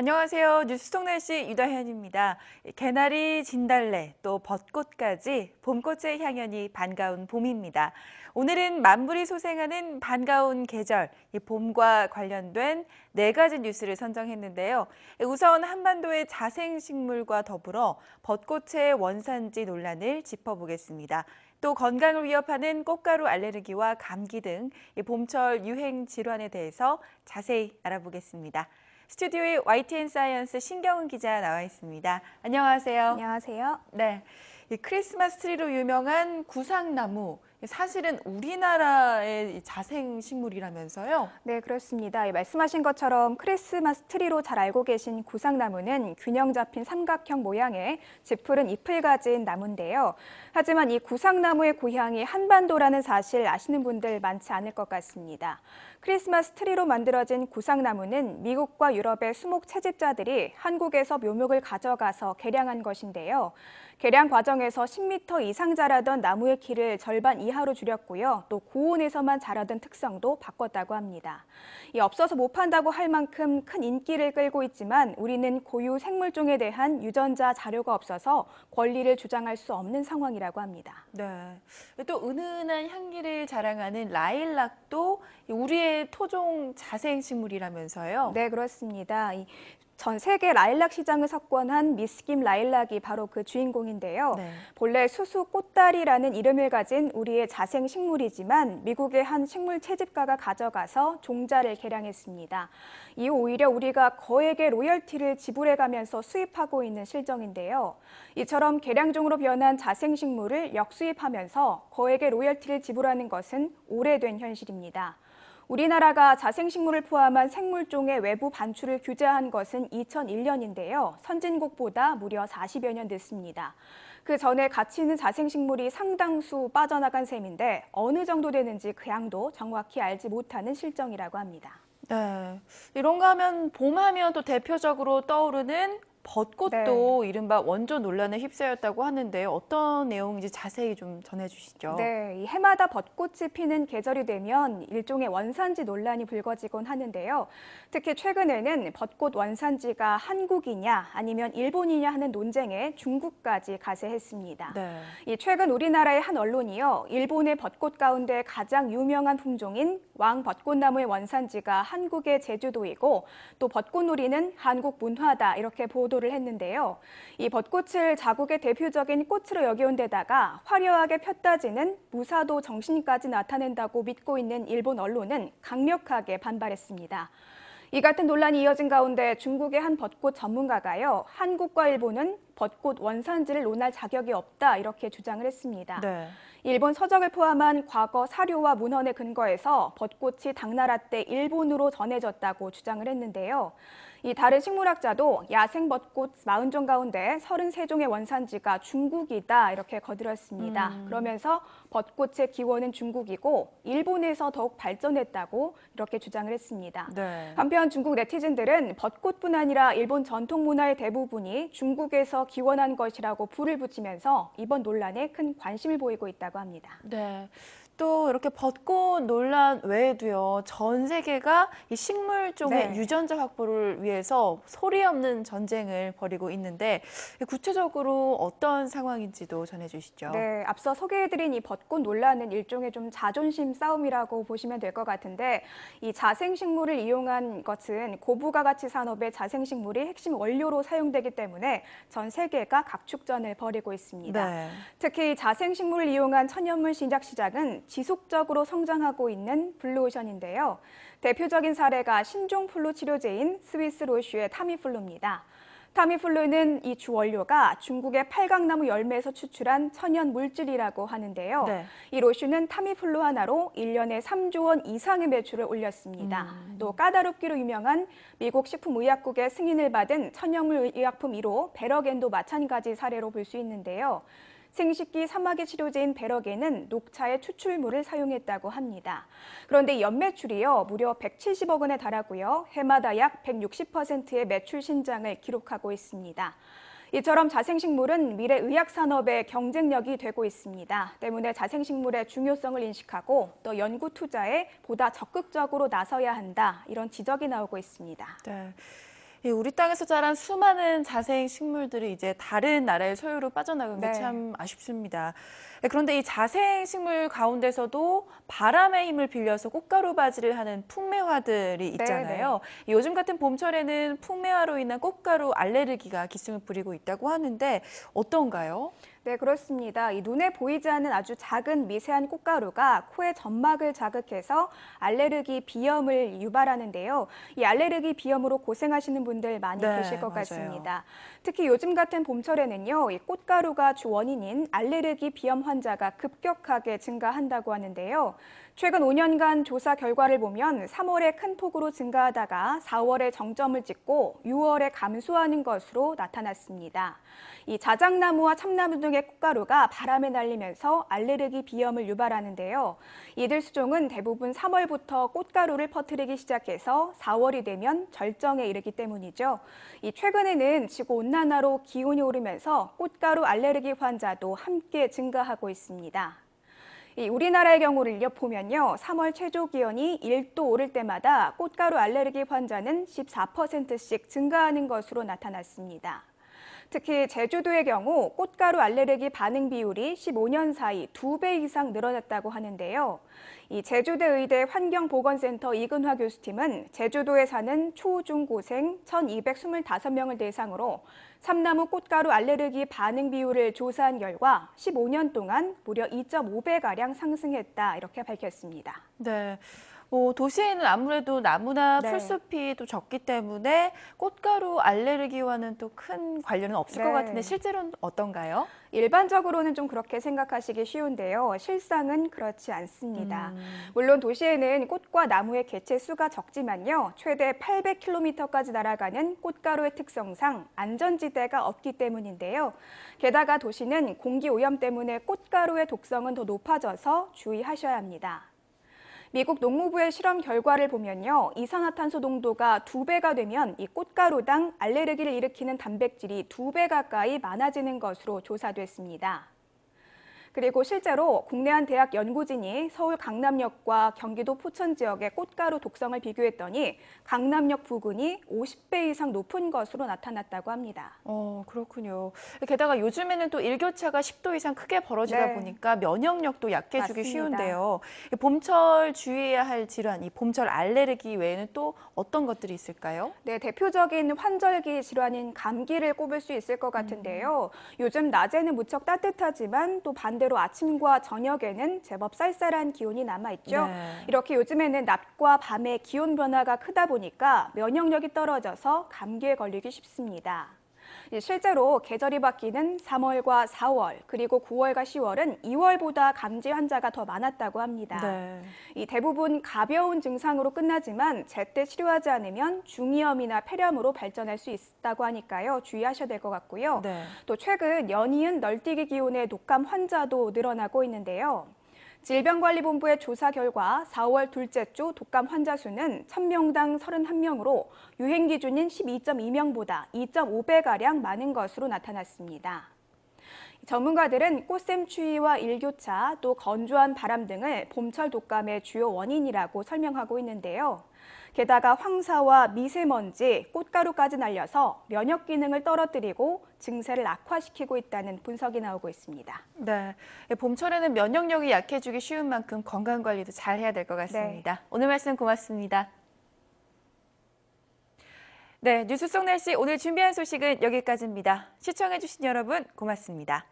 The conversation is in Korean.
안녕하세요. 뉴스통날씨 유다현입니다. 개나리, 진달래, 또 벚꽃까지 봄꽃의 향연이 반가운 봄입니다. 오늘은 만물이 소생하는 반가운 계절, 이 봄과 관련된 4가지 뉴스를 선정했는데요. 우선 한반도의 자생식물과 더불어 벚꽃의 원산지 논란을 짚어보겠습니다. 또 건강을 위협하는 꽃가루 알레르기와 감기 등 봄철 유행 질환에 대해서 자세히 알아보겠습니다. 스튜디오에 YTN 사이언스 신경훈 기자 나와 있습니다. 안녕하세요. 안녕하세요. 네, 이 크리스마스 트리로 유명한 구상나무, 사실은 우리나라의 자생식물이라면서요? 네, 그렇습니다. 말씀하신 것처럼 크리스마스 트리로 잘 알고 계신 구상나무는 균형 잡힌 삼각형 모양의 짙푸른 잎을 가진 나무인데요. 하지만 이 구상나무의 고향이 한반도라는 사실 아시는 분들 많지 않을 것 같습니다. 크리스마스 트리로 만들어진 구상나무는 미국과 유럽의 수목 채집자들이 한국에서 묘목을 가져가서 개량한 것인데요. 개량 과정에서 10m 이상 자라던 나무의 키를 절반 이하로 줄였고요. 또 고온에서만 자라던 특성도 바꿨다고 합니다. 없어서 못 판다고 할 만큼 큰 인기를 끌고 있지만 우리는 고유 생물종에 대한 유전자 자료가 없어서 권리를 주장할 수 없는 상황이라고 합니다. 네. 또 은은한 향기를 자랑하는 라일락도 우리의 토종 자생식물이라면서요? 네, 그렇습니다. 전 세계 라일락 시장을 석권한 미스김 라일락이 바로 그 주인공인데요. 네. 본래 수수 꽃다리라는 이름을 가진 우리의 자생 식물이지만 미국의 한 식물 채집가가 가져가서 종자를 개량했습니다. 이후 오히려 우리가 거액의 로열티를 지불해가면서 수입하고 있는 실정인데요. 이처럼 개량종으로 변한 자생 식물을 역수입하면서 거액의 로열티를 지불하는 것은 오래된 현실입니다. 우리나라가 자생식물을 포함한 생물종의 외부 반출을 규제한 것은 2001년인데요. 선진국보다 무려 40여 년 늦습니다. 그 전에 가치 있는 자생식물이 상당수 빠져나간 셈인데 어느 정도 되는지 그 양도 정확히 알지 못하는 실정이라고 합니다. 네. 이런가 하면 봄하면 또 대표적으로 떠오르는 벚꽃도 이른바 원조 논란에 휩싸였다고 하는데 어떤 내용인지 자세히 좀 전해주시죠. 네, 이 해마다 벚꽃이 피는 계절이 되면 일종의 원산지 논란이 불거지곤 하는데요. 특히 최근에는 벚꽃 원산지가 한국이냐 아니면 일본이냐 하는 논쟁에 중국까지 가세했습니다. 네. 최근 우리나라의 한 언론이요, 일본의 벚꽃 가운데 가장 유명한 품종인 왕벚꽃나무의 원산지가 한국의 제주도이고 또 벚꽃놀이는 한국 문화다 이렇게 보도를 했는데요. 이 벚꽃을 자국의 대표적인 꽃으로 여겨온 데다가 화려하게 폈다 지는 무사도 정신까지 나타낸다고 믿고 있는 일본 언론은 강력하게 반발했습니다. 이 같은 논란이 이어진 가운데 중국의 한 벚꽃 전문가가요, 한국과 일본은 벚꽃 원산지를 논할 자격이 없다 이렇게 주장을 했습니다. 네. 일본 서적을 포함한 과거 사료와 문헌에 근거해서 벚꽃이 당나라 때 일본으로 전해졌다고 주장을 했는데요. 다른 식물학자도 야생 벚꽃 40종 가운데 33종의 원산지가 중국이다 이렇게 거들었습니다. 그러면서 벚꽃의 기원은 중국이고 일본에서 더욱 발전했다고 이렇게 주장을 했습니다. 네. 한편 중국 네티즌들은 벚꽃뿐 아니라 일본 전통 문화의 대부분이 중국에서 기원한 것이라고 불을 붙이면서 이번 논란에 큰 관심을 보이고 있다고 합니다. 네. 또 이렇게 벚꽃 논란 외에도요, 전 세계가 이 식물종의 유전자 확보를 위해서 소리 없는 전쟁을 벌이고 있는데 구체적으로 어떤 상황인지도 전해주시죠. 네, 앞서 소개해드린 이 벚꽃 논란은 일종의 좀 자존심 싸움이라고 보시면 될 것 같은데 이 자생식물을 이용한 것은 고부가 가치 산업의 자생식물이 핵심 원료로 사용되기 때문에 전 세계가 각축전을 벌이고 있습니다. 네. 특히 자생식물을 이용한 천연물 신작 시장은 지속적으로 성장하고 있는 블루오션인데요. 대표적인 사례가 신종플루 치료제인 스위스 로슈의 타미플루입니다. 타미플루는 이 주 원료가 중국의 팔각나무 열매에서 추출한 천연 물질이라고 하는데요. 네. 이 로슈는 타미플루 하나로 1년에 3조 원 이상의 매출을 올렸습니다. 또 까다롭기로 유명한 미국 식품의약국의 승인을 받은 천연물 의약품 1호 베러겐도 마찬가지 사례로 볼 수 있는데요. 생식기 사마귀 치료제인 베러겐은 녹차의 추출물을 사용했다고 합니다. 그런데 이 연매출이요, 무려 170억 원에 달하고요. 해마다 약 160%의 매출 신장을 기록하고 있습니다. 이처럼 자생식물은 미래 의학 산업의 경쟁력이 되고 있습니다. 때문에 자생식물의 중요성을 인식하고 또 연구 투자에 보다 적극적으로 나서야 한다, 이런 지적이 나오고 있습니다. 네. 우리 땅에서 자란 수많은 자생 식물들이 이제 다른 나라의 소유로 빠져나간 게 네. 참 아쉽습니다. 그런데 이 자생 식물 가운데서도 바람의 힘을 빌려서 꽃가루 바지를 하는 풍매화들이 있잖아요. 요즘 같은 봄철에는 풍매화로 인한 꽃가루 알레르기가 기승을 부리고 있다고 하는데 어떤가요? 네, 그렇습니다. 이 눈에 보이지 않는 아주 작은 미세한 꽃가루가 코의 점막을 자극해서 알레르기 비염을 유발하는데요. 이 알레르기 비염으로 고생하시는 분들 많이 네, 계실 것 맞아요. 같습니다. 특히 요즘 같은 봄철에는요, 이 꽃가루가 주 원인인 알레르기 비염 환자가 급격하게 증가한다고 하는데요. 최근 5년간 조사 결과를 보면 3월에 큰 폭으로 증가하다가 4월에 정점을 찍고 6월에 감소하는 것으로 나타났습니다. 이 자작나무와 참나무 등의 꽃가루가 바람에 날리면서 알레르기 비염을 유발하는데요. 이들 수종은 대부분 3월부터 꽃가루를 퍼뜨리기 시작해서 4월이 되면 절정에 이르기 때문이죠. 최근에는 지구온난화로 기온이 오르면서 꽃가루 알레르기 환자도 함께 증가하고 있습니다. 우리나라의 경우를 보면요. 3월 최저 기온이 1도 오를 때마다 꽃가루 알레르기 환자는 14%씩 증가하는 것으로 나타났습니다. 특히 제주도의 경우 꽃가루 알레르기 반응 비율이 15년 사이 2배 이상 늘어났다고 하는데요. 제주대 의대 환경보건센터 이근화 교수팀은 제주도에 사는 초, 중, 고생 1,225명을 대상으로 참나무 꽃가루 알레르기 반응 비율을 조사한 결과 15년 동안 무려 2.5배가량 상승했다 이렇게 밝혔습니다. 네. 도시에는 아무래도 나무나 네. 풀숲이 또 적기 때문에 꽃가루 알레르기와는 또 큰 관련은 없을 것 네. 같은데 실제로는 어떤가요? 일반적으로는 좀 그렇게 생각하시기 쉬운데요. 실상은 그렇지 않습니다. 물론 도시에는 꽃과 나무의 개체 수가 적지만요. 최대 800km까지 날아가는 꽃가루의 특성상 안전지대가 없기 때문인데요. 게다가 도시는 공기 오염 때문에 꽃가루의 독성은 더 높아져서 주의하셔야 합니다. 미국 농무부의 실험 결과를 보면요. 이산화탄소 농도가 2배가 되면 이 꽃가루당 알레르기를 일으키는 단백질이 2배 가까이 많아지는 것으로 조사됐습니다. 그리고 실제로 국내 한 대학 연구진이 서울 강남역과 경기도 포천 지역의 꽃가루 독성을 비교했더니 강남역 부근이 50배 이상 높은 것으로 나타났다고 합니다. 그렇군요. 게다가 요즘에는 또 일교차가 10도 이상 크게 벌어지다 네. 보니까 면역력도 약해지기 맞습니다. 쉬운데요. 봄철 주의해야 할 질환, 이 봄철 알레르기 외에는 또 어떤 것들이 있을까요? 네, 대표적인 환절기 질환인 감기를 꼽을 수 있을 것 같은데요. 요즘 낮에는 무척 따뜻하지만 또 반대로 아침과 저녁에는 제법 쌀쌀한 기온이 남아있죠. 네. 이렇게 요즘에는 낮과 밤의 기온 변화가 크다 보니까 면역력이 떨어져서 감기에 걸리기 쉽습니다. 실제로 계절이 바뀌는 3월과 4월, 그리고 9월과 10월은 2월보다 감기 환자가 더 많았다고 합니다. 네. 대부분 가벼운 증상으로 끝나지만 제때 치료하지 않으면 중이염이나 폐렴으로 발전할 수 있다고 하니까요. 주의하셔야 될 것 같고요. 네. 또 최근 연이은 널뛰기 기온의 독감 환자도 늘어나고 있는데요. 질병관리본부의 조사 결과 4월 둘째 주 독감 환자 수는 1,000명당 31명으로 유행 기준인 12.2명보다 2.5배가량 많은 것으로 나타났습니다. 전문가들은 꽃샘 추위와 일교차, 또 건조한 바람 등을 봄철 독감의 주요 원인이라고 설명하고 있는데요. 게다가 황사와 미세먼지, 꽃가루까지 날려서 면역 기능을 떨어뜨리고 증세를 악화시키고 있다는 분석이 나오고 있습니다. 네. 봄철에는 면역력이 약해지기 쉬운 만큼 건강 관리도 잘 해야 될 것 같습니다. 오늘 말씀 고맙습니다. 네, 뉴스 속 날씨 오늘 준비한 소식은 여기까지입니다. 시청해주신 여러분 고맙습니다.